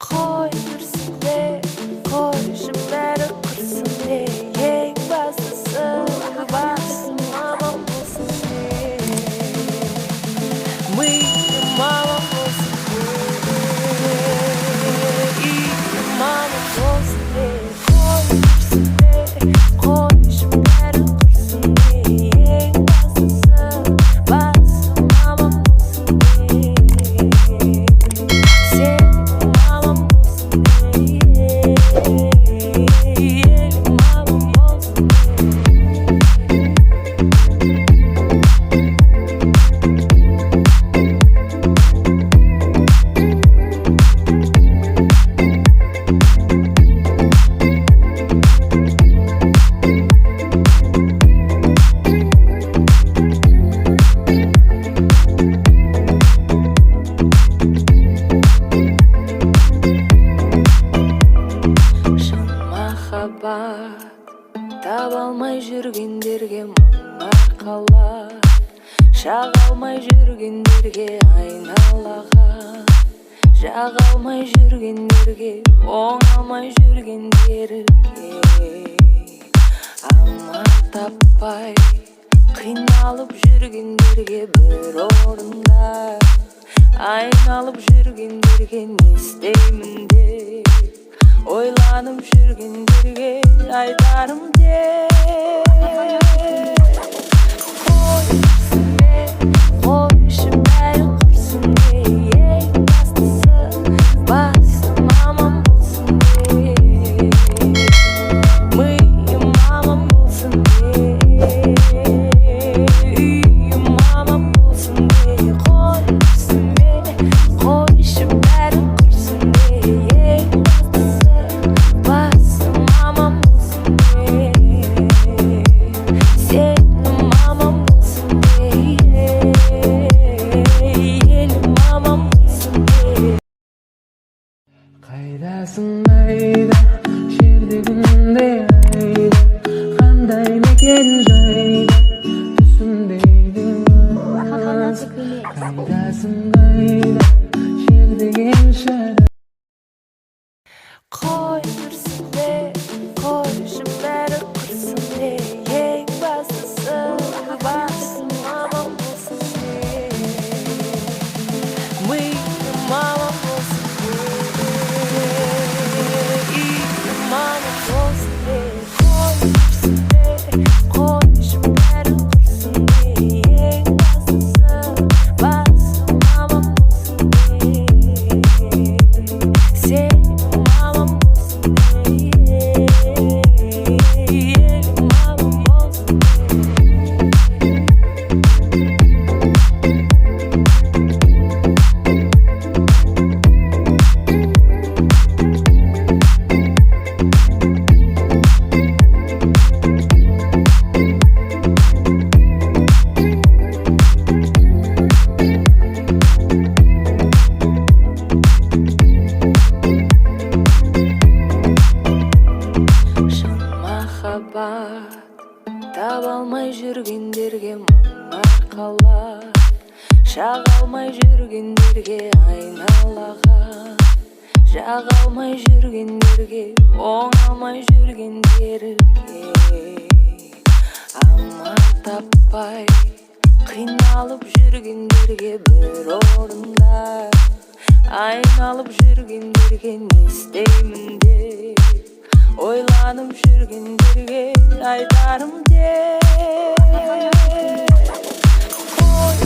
Qo'y yursin-de, qo'y shimlari qursin-de, eng бастысы басым мамам bo'lsin-de. Mıyım mamam bo'lsin-de, iyim mamam bo'lsin-de. Qo'y yursin-de, qo'y shimlari qursin-de, eng бастысы басым mамam bo'lsin-de. Табалмай жүргендерге мұңар қалар, шағалмай жүргендерге айналаға, жағалмай жүргендерге, оңалмай жүргендерге. Алма таппай қиналып жүргендерге бір орында, айналып жүргендерге не істеймін деп ойланып жүргендерге айтарым деп. Qo'y yursin-de, qo'y shimlari qursin-de, eng бастысы басым mамam bo'lsin-de. Mıyım mamam bo'lsin-de, uyim mamam bo'lsin-de. Qo'y yursin-de, qo'y shimlari qursin-de, eng бастысы басым mamam bo'lsin-de. Senin mamam bo'lsin-de, elim mamam bo'lsin-de. Qaydasың ayda, шердегінде ayda, қандай мекен жайда түсінбейді. Qaydasың ayda, шердеген шәрі. Qo'y yursin-de, qo'y shimlari qursin-de, eng бастысы басым mamam bo'lsin-de. Mıyım mamam bo'lsin-de, iyim mamam bo'lsin-de. Qo'y yursin-de, qo'y shimlari qursin-de, eng бастысы басым mamam bo'lsin-de. Senin mamam bo'lsin-de, elim mamam bo'lsin-de. Шын махаббат табалмай жүргендерге мұңар қалар, шағалмай жүргендерге айналаға, жағалмай жүргендерге, оңалмай жүргендерге. Алма таппай қиналып жүргендерге бір орында, айналып жүргендерге не істеймін деп ойланып жүргендерге айтарым деп. Qo'y